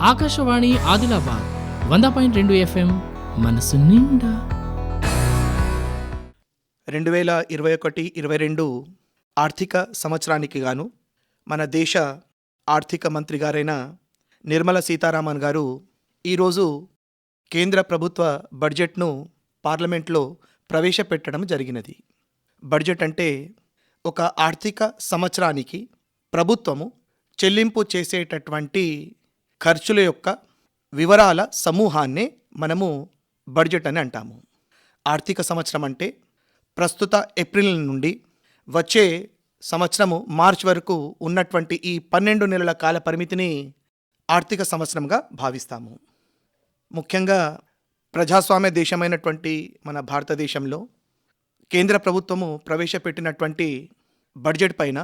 Akashvani Adilabad 100.2 FM మనసు నిండా. 2021-22 ఆర్థిక సంవత్సరానికి గాను మన దేశ ఆర్థిక మంత్రి గారైన నిర్మలా సీతారామన్ గారు ఈరోజు కేంద్ర ప్రభుత్వ బడ్జెట్ను పార్లమెంట్లో ప్రవేశపెట్టడం జరిగినది. బడ్జెట్ అంటే ఒక ఆర్థిక సంవత్సరానికి ప్రభుత్వము చెల్లింపు చేసేటటువంటి ఖర్చుల యొక్క వివరాల సమూహాన్నే మనము బడ్జెట్ అని అంటాము. ఆర్థిక సంవత్సరం అంటే ప్రస్తుత ఏప్రిల్ నుండి వచ్చే సంవత్సరము మార్చ్ వరకు ఉన్నటువంటి ఈ 12 నెలల కాల పరిమితిని ఆర్థిక సంవత్సరంగా భావిస్తాము. ముఖ్యంగా ప్రజాస్వామ్య దేశమైనటువంటి మన భారతదేశంలో కేంద్ర ప్రభుత్వము ప్రవేశపెట్టినటువంటి బడ్జెట్ పైన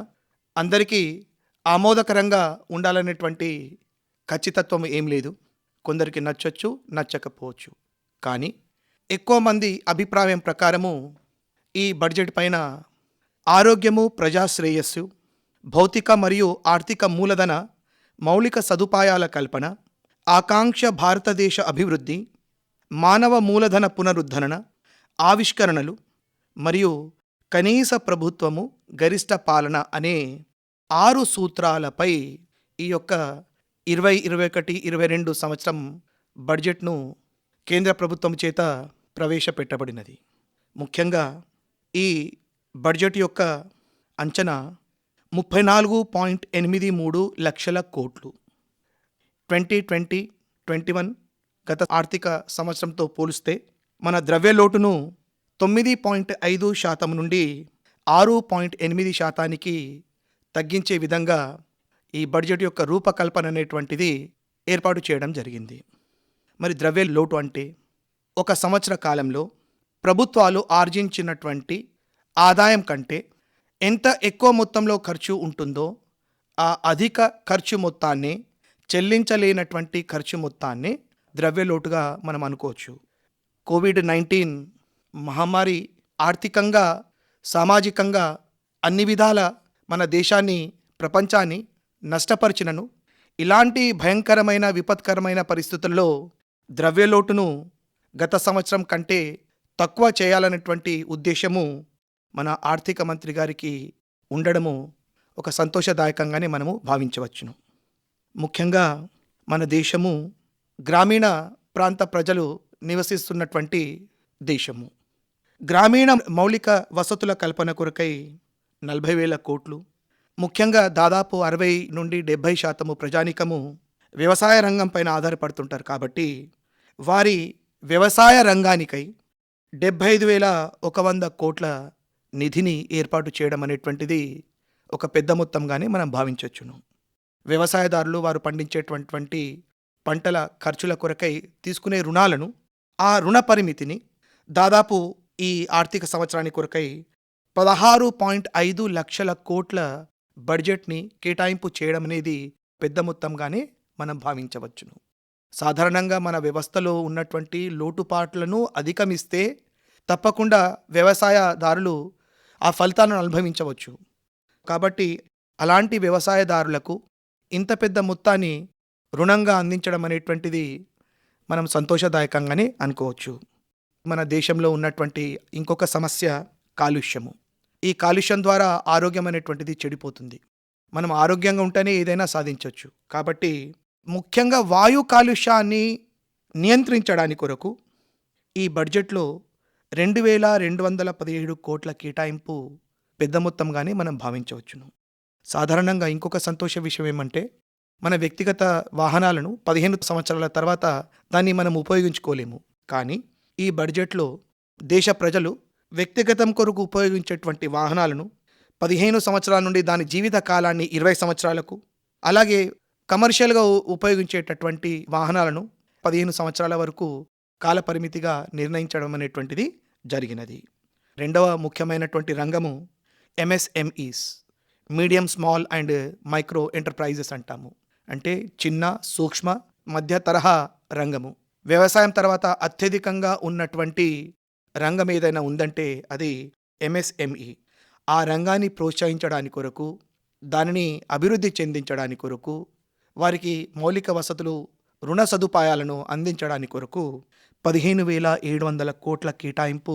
అందరికీ ఆమోదకరంగా ఉండాలనేటువంటి ఖచ్చితత్వం ఏం లేదు. కొందరికి నచ్చొచ్చు, నచ్చకపోవచ్చు. కానీ ఎక్కువ మంది అభిప్రాయం ప్రకారము ఈ బడ్జెట్ పైన ఆరోగ్యము, ప్రజాశ్రేయస్సు, భౌతిక మరియు ఆర్థిక మూలధన మౌలిక సదుపాయాల కల్పన, ఆకాంక్ష భారతదేశ అభివృద్ధి, మానవ మూలధన పునరుద్ధరణ, ఆవిష్కరణలు మరియు కనీస ప్రభుత్వము, గరిష్ట పాలన అనే 6 సూత్రాలపై ఈ యొక్క 2021-22 సంవత్సరం బడ్జెట్ను కేంద్ర ప్రభుత్వం చేత ప్రవేశపెట్టబడినది. ముఖ్యంగా ఈ బడ్జెట్ యొక్క అంచనా 34.83 లక్షల కోట్లు. 2020-21 గత ఆర్థిక సంవత్సరంతో పోలిస్తే మన ద్రవ్యలోటును 9.5% నుండి 6.8% తగ్గించే విధంగా ఈ బడ్జెట్ యొక్క రూపకల్పన అనేటువంటిది ఏర్పాటు చేయడం జరిగింది. మరి ద్రవ్య లోటు అంటే ఒక సంవత్సర కాలంలో ప్రభుత్వాలు ఆర్జించినటువంటి ఆదాయం కంటే ఎంత ఎక్కువ మొత్తంలో ఖర్చు ఉంటుందో ఆ అధిక ఖర్చు మొత్తాన్ని, చెల్లించలేనటువంటి ఖర్చు మొత్తాన్ని ద్రవ్యలోటుగా మనం అనుకోవచ్చు. కోవిడ్-19 మహమ్మారి ఆర్థికంగా, సామాజికంగా అన్ని విధాల మన దేశాన్ని, ప్రపంచాన్ని నష్టపరిచినను ఇలాంటి భయంకరమైన, విపత్కరమైన పరిస్థితుల్లో ద్రవ్యలోటును గత సంవత్సరం కంటే తక్కువ చేయాలనేటువంటి ఉద్దేశము మన ఆర్థిక మంత్రి గారికి ఉండడము ఒక సంతోషదాయకంగానే మనము భావించవచ్చును. ముఖ్యంగా మన దేశము గ్రామీణ ప్రాంత ప్రజలు నివసిస్తున్నటువంటి దేశము. గ్రామీణ మౌలిక వసతుల కల్పన కొరకై 40,000 కోట్లు, ముఖ్యంగా దాదాపు 60-70% ప్రజానీకము వ్యవసాయ రంగం పైన ఆధారపడుతుంటారు. కాబట్టి వారి వ్యవసాయ రంగానికై 75,100 కోట్ల నిధిని ఏర్పాటు చేయడం అనేటువంటిది ఒక పెద్ద మొత్తంగానే మనం భావించవచ్చును. వ్యవసాయదారులు వారు పండించేటువంటి పంటల ఖర్చుల కొరకై తీసుకునే రుణాలను, ఆ రుణ పరిమితిని దాదాపు ఈ ఆర్థిక సంవత్సరానికి కొరకై 16.5 లక్షల కోట్ల బడ్జెట్ని కేటాయింపు చేయడం అనేది పెద్ద మొత్తంగానే మనం భావించవచ్చును. సాధారణంగా మన వ్యవస్థలో ఉన్నటువంటి లోటుపాట్లను అధిగమిస్తే తప్పకుండా వ్యవసాయదారులు ఆ ఫలితాలను అనుభవించవచ్చు. కాబట్టి అలాంటి వ్యవసాయదారులకు ఇంత పెద్ద మొత్తాన్ని రుణంగా అందించడం అనేటువంటిది మనం సంతోషదాయకంగానే అనుకోవచ్చు. మన దేశంలో ఉన్నటువంటి ఇంకొక సమస్య కాలుష్యము. ఈ కాలుష్యం ద్వారా ఆరోగ్యం అనేటువంటిది చెడిపోతుంది. మనం ఆరోగ్యంగా ఉంటేనే ఏదైనా సాధించవచ్చు. కాబట్టి ముఖ్యంగా వాయు కాలుష్యాన్ని నియంత్రించడానికి కొరకు ఈ బడ్జెట్లో 2,217 కోట్ల కేటాయింపు పెద్ద మొత్తంగానే మనం భావించవచ్చును. సాధారణంగా ఇంకొక సంతోష విషయం ఏమంటే మన వ్యక్తిగత వాహనాలను 15 సంవత్సరాల తర్వాత దాన్ని మనం ఉపయోగించుకోలేము. కానీ ఈ బడ్జెట్లో దేశ ప్రజలు వ్యక్తిగతం కొరకు ఉపయోగించేటువంటి వాహనాలను 15 సంవత్సరాల నుండి దాని జీవిత కాలాన్ని 20 సంవత్సరాలకు, అలాగే కమర్షియల్గా ఉపయోగించేటటువంటి వాహనాలను 15 సంవత్సరాల వరకు కాల పరిమితిగా నిర్ణయించడం అనేటువంటిది జరిగినది. రెండవ ముఖ్యమైనటువంటి రంగము MSMEs, medium, small and micro enterprises అంటాము. అంటే చిన్న, సూక్ష్మ, మధ్య తరహా రంగము. వ్యవసాయం తర్వాత అత్యధికంగా ఉన్నటువంటి రంగం ఏదైనా ఉందంటే అది MSME. ఆ రంగాన్ని ప్రోత్సహించడానికి కొరకు, దానిని అభివృద్ధి చెందించడానికి కొరకు, వారికి మౌలిక వసతులు రుణ సదుపాయాలను అందించడానికి కొరకు 15,700 కోట్ల కేటాయింపు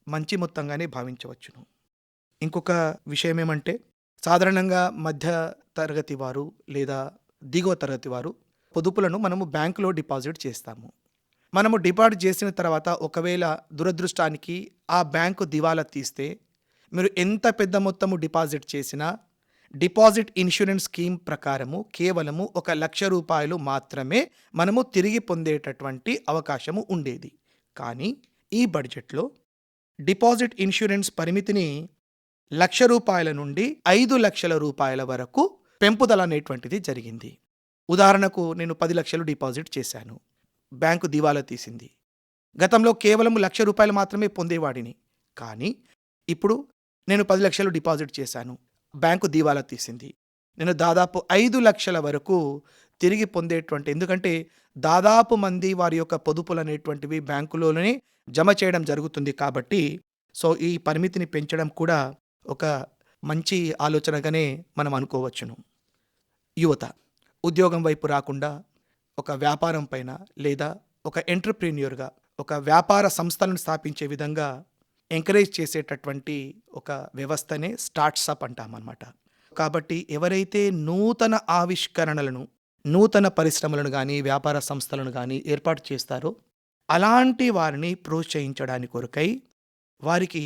మంచి మొత్తంగానే భావించవచ్చును. ఇంకొక విషయం ఏమంటే, సాధారణంగా మధ్య తరగతి వారు లేదా దిగువ తరగతి వారు పొదుపులను మనము బ్యాంకులో డిపాజిట్ చేస్తాము. మనము డిపాజిట్ చేసిన తర్వాత ఒకవేళ దురదృష్టానికి ఆ బ్యాంకు దివాలా తీస్తే, మీరు ఎంత పెద్ద మొత్తము డిపాజిట్ చేసినా డిపాజిట్ ఇన్సూరెన్స్ స్కీమ్ ప్రకారము కేవలము 1,00,000 రూపాయలు మాత్రమే మనము తిరిగి పొందేటటువంటి అవకాశము ఉండేది. కానీ ఈ బడ్జెట్లో డిపాజిట్ ఇన్సూరెన్స్ పరిమితిని 1,00,000 రూపాయల నుండి 5,00,000 రూపాయల వరకు పెంపుదల అనేటువంటిది జరిగింది. ఉదాహరణకు నేను 10 లక్షలు డిపాజిట్ చేశాను. బ్యాంకు దివాలా తీసింది. గతంలో కేవలం 1,00,000 రూపాయలు మాత్రమే పొందేవాడిని. కానీ ఇప్పుడు నేను 10 లక్షలు డిపాజిట్ చేశాను. బ్యాంకు దివాలా తీసింది. నేను దాదాపు 5 లక్షల వరకు తిరిగి పొందేటువంటి, ఎందుకంటే దాదాపు మంది వారి యొక్క పొదుపులు అనేటువంటివి బ్యాంకులోనే జమ చేయడం జరుగుతుంది కాబట్టి, సో ఈ పరిమితిని పెంచడం కూడా ఒక మంచి ఆలోచనగానే మనం అనుకోవచ్చును. యువత ఉద్యోగం వైపు రాకుండా ఒక వ్యాపారం పైన లేదా ఒక ఎంటర్‌ప్రెన్యూర్‌గా ఒక వ్యాపార సంస్థలను స్థాపించే విధంగా ఎంకరేజ్ చేసేటటువంటి ఒక వ్యవస్థనే స్టార్ట్‌అప్ అంటామన్నమాట. కాబట్టి ఎవరైతే నూతన ఆవిష్కరణలను, నూతన పరిశ్రమలను గానీ, వ్యాపార సంస్థలను గానీ ఏర్పాటు చేస్తారో, అలాంటి వారిని ప్రోత్సహించడానికి కొరకై వారికి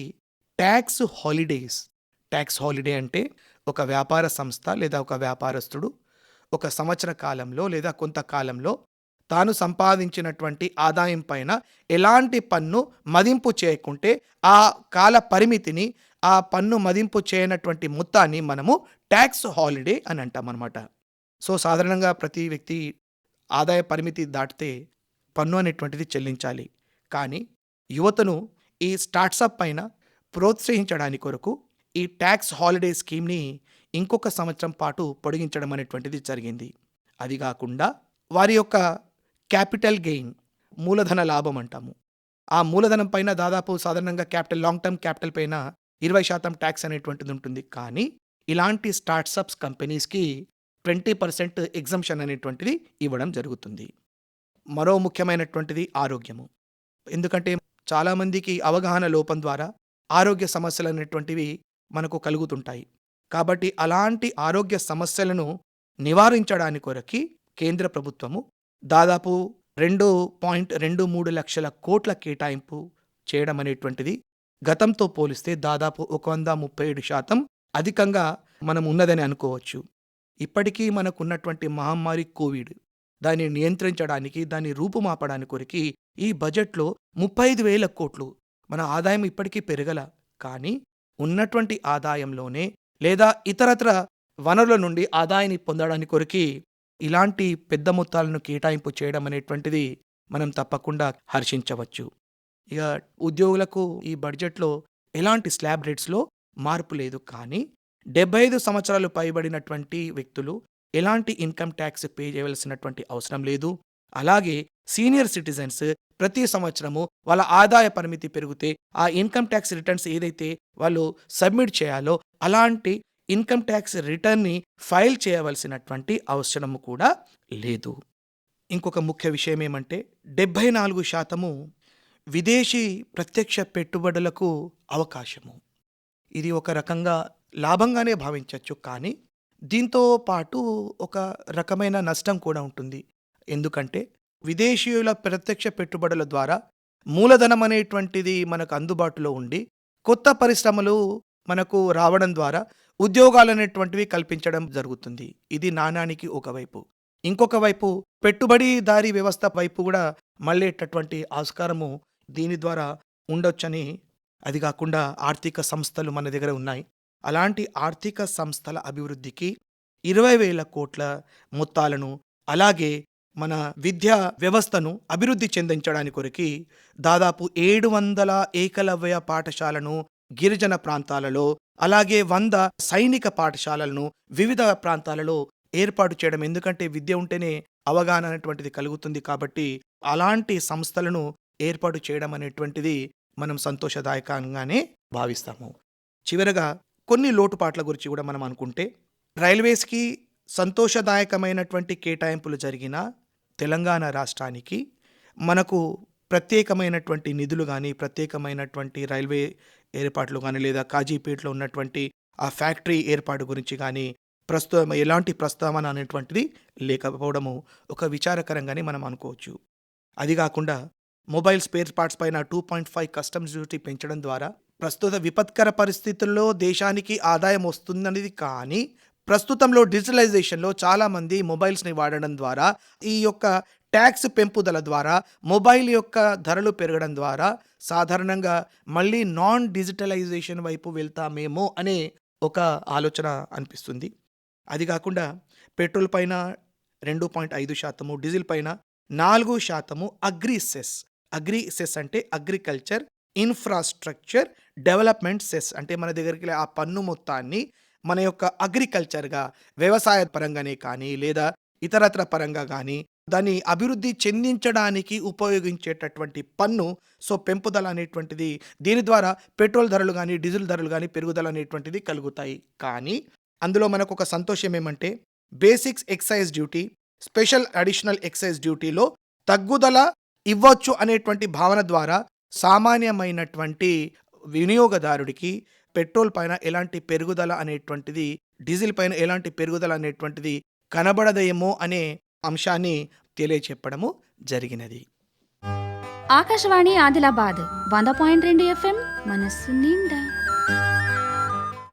ట్యాక్స్ హాలిడే అంటే ఒక వ్యాపార సంస్థ లేదా ఒక వ్యాపారస్తుడు ఒక సంవత్సర కాలంలో లేదా కొంతకాలంలో తాను సంపాదించినటువంటి ఆదాయం పైన ఎలాంటి పన్ను మదింపు చేయకుంటే ఆ కాల పరిమితిని, ఆ పన్ను మదింపు చేయనటువంటి మొత్తాన్ని మనము ట్యాక్స్ హాలిడే అని అంటామన్నమాట. సో సాధారణంగా ప్రతి వ్యక్తి ఆదాయ పరిమితి దాటితే పన్ను అనేటువంటిది చెల్లించాలి. కానీ యువతను ఈ స్టార్ట్‌అప్ పైన ప్రోత్సహించడానికి కొరకు ఈ ట్యాక్స్ హాలిడే స్కీమ్‌ని ఇంకొక సంవత్సరం పాటు పొడిగించడం అనేటువంటిది జరిగింది. అది కాకుండా వారి యొక్క క్యాపిటల్ గెయిన్, మూలధన లాభం అంటాము. ఆ మూలధనం పైన దాదాపు సాధారణంగా లాంగ్ టర్మ్ క్యాపిటల్ పైన 20% ట్యాక్స్ అనేటువంటిది ఉంటుంది. కానీ ఇలాంటి స్టార్ట్‌అప్స్ కంపెనీస్‌కి 20% ఎగ్జంప్షన్ అనేటువంటిది ఇవ్వడం జరుగుతుంది. మరో ముఖ్యమైనటువంటిది ఆరోగ్యము. ఎందుకంటే చాలామందికి అవగాహన లోపం ద్వారా ఆరోగ్య సమస్యలు అనేటువంటివి మనకు కలుగుతుంటాయి. కాబట్టి అలాంటి ఆరోగ్య సమస్యలను నివారించడానికి కొరకి కేంద్ర ప్రభుత్వము దాదాపు 2.23 లక్షల కోట్ల కేటాయింపు చేయడం అనేటువంటిది గతంతో పోలిస్తే దాదాపు 137% అధికంగా మనం ఉన్నదని అనుకోవచ్చు. ఇప్పటికీ మనకున్నటువంటి మహమ్మారి కోవిడ్, దాన్ని నియంత్రించడానికి, దాన్ని రూపుమాపడానికి కొరకి ఈ బడ్జెట్లో 35,000 కోట్లు మన ఆదాయం ఇప్పటికీ పెరగల. కానీ ఉన్నటువంటి ఆదాయంలోనే లేదా ఇతరత్ర వనరుల నుండి ఆదాయాన్ని పొందడానికి కొరకి ఇలాంటి పెద్ద మొత్తాలను కేటాయింపు చేయడం అనేటువంటిది మనం తప్పకుండా హర్షించవచ్చు. ఇక ఉద్యోగులకు ఈ బడ్జెట్లో ఎలాంటి స్లాబ్ రేట్స్‌లో మార్పు లేదు. కానీ 75 సంవత్సరాలు పైబడినటువంటి వ్యక్తులు ఎలాంటి ఇన్‌కమ్ ట్యాక్స్ పే చేయవలసినటువంటి అవసరం లేదు. అలాగే సీనియర్ సిటిజన్స్ ప్రతి సంవత్సరము వాళ్ళ ఆదాయ పరిమితి పెరిగితే ఆ ఇన్‌కమ్ ట్యాక్స్ రిటర్న్స్ ఏదైతే వాళ్ళు సబ్మిట్ చేయాలో అలాంటి ఇన్‌కమ్ ట్యాక్స్ రిటర్న్‌ని ఫైల్ చేయవలసినటువంటి అవసరం కూడా లేదు. ఇంకొక ముఖ్య విషయం ఏమంటే 74% విదేశీ ప్రత్యక్ష పెట్టుబడులకు అవకాశము. ఇది ఒక రకంగా లాభంగానే భావించొచ్చు. కానీ దీంతో పాటు ఒక రకమైన నష్టం కూడా ఉంటుంది. ఎందుకంటే విదేశీయుల ప్రత్యక్ష పెట్టుబడుల ద్వారా మూలధనం అనేటువంటిది మనకు అందుబాటులో ఉండి కొత్త పరిశ్రమలు మనకు రావడం ద్వారా ఉద్యోగాలు అనేటువంటివి కల్పించడం జరుగుతుంది. ఇది నాణానికి ఒకవైపు. ఇంకొక వైపు పెట్టుబడిదారీ వ్యవస్థ వైపు కూడా మళ్ళేటటువంటి ఆస్కారము దీని ద్వారా ఉండొచ్చని, అది కాకుండా ఆర్థిక సంస్థలు మన దగ్గర ఉన్నాయి. అలాంటి ఆర్థిక సంస్థల అభివృద్ధికి 20,000 కోట్ల మొత్తాలను, అలాగే మన విద్యా వ్యవస్థను అభివృద్ధి చెందించడానికి కొరకి దాదాపు 700 ఏకలవ్య పాఠశాలను గిరిజన ప్రాంతాలలో, అలాగే 100 సైనిక పాఠశాలలను వివిధ ప్రాంతాలలో ఏర్పాటు చేయడం. ఎందుకంటే విద్య ఉంటేనే అవగాహన అనేటువంటిది కలుగుతుంది. కాబట్టి అలాంటి సంస్థలను ఏర్పాటు చేయడం అనేటువంటిది మనం సంతోషదాయకంగానే భావిస్తాము. చివరగా కొన్ని లోటుపాట్ల గురించి కూడా మనం అనుకుంటే, రైల్వేస్‌కి సంతోషదాయకమైనటువంటి కేటాయింపులు జరిగినా తెలంగాణ రాష్ట్రానికి మనకు ప్రత్యేకమైనటువంటి నిధులు గానీ, ప్రత్యేకమైనటువంటి రైల్వే ఏర్పాట్లు గానీ, లేదా కాజీపేటలో ఉన్నటువంటి ఆ ఫ్యాక్టరీ ఏర్పాటు గురించి గానీ, ప్రస్తుతం ఎలాంటి ప్రస్తావన అనేటువంటిది లేకపోవడము ఒక విచారకరంగానే మనం అనుకోవచ్చు. అది గాకుండా మొబైల్ స్పేర్ పార్ట్స్ పైన 2.5 కస్టమ్స్ డ్యూటీ పెంచడం ద్వారా ప్రస్తుత విపత్కర పరిస్థితుల్లో దేశానికి ఆదాయం వస్తుందనేది కానీ, ప్రస్తుతంలో డిజిటలైజేషన్‌లో చాలామంది మొబైల్స్‌ని వాడడం ద్వారా, ఈ యొక్క ట్యాక్స్ పెంపుదల ద్వారా, మొబైల్ యొక్క ధరలు పెరగడం ద్వారా సాధారణంగా మళ్ళీ నాన్ డిజిటలైజేషన్ వైపు వెళ్తామేమో అనే ఒక ఆలోచన అనిపిస్తుంది. అది గాకుండా పెట్రోల్ పైన 2.5%, డీజిల్ పైన 4% అగ్రి సెస్ అంటే అగ్రికల్చర్ ఇన్‌ఫ్రాస్ట్రక్చర్ డెవలప్‌మెంట్ సెస్ అంటే మన దగ్గరికి ఆ పన్ను మొత్తాన్ని మన యొక్క అగ్రికల్చర్‌గా వ్యవసాయ పరంగానే కానీ, లేదా ఇతరత్ర పరంగా గానీ, దాన్ని అభివృద్ధి చెందించడానికి ఉపయోగించేటటువంటి పన్ను పెంపుదల అనేటువంటిది, దీని ద్వారా పెట్రోల్ ధరలు గానీ, డీజిల్ ధరలు గానీ పెరుగుదల అనేటువంటిది కలుగుతాయి. కానీ అందులో మనకొక సంతోషం ఏమంటే, basics excise duty, special additional excise డ్యూటీలో తగ్గుదల ఇవ్వచ్చు అనేటువంటి భావన ద్వారా సామాన్యమైనటువంటి వినియోగదారుడికి పెట్రోల్ పైన ఎలాంటి పెరుగుదల అనేటువంటిది, డీజిల్ పైన ఎలాంటి పెరుగుదల అనేటువంటిది కనబడదేమో అనే అంశాన్ని తెలియచెప్పడము జరిగినది. ఆకాశవాణి ఆదిలాబాద్ 100.2 FM మనస్సు నిండా.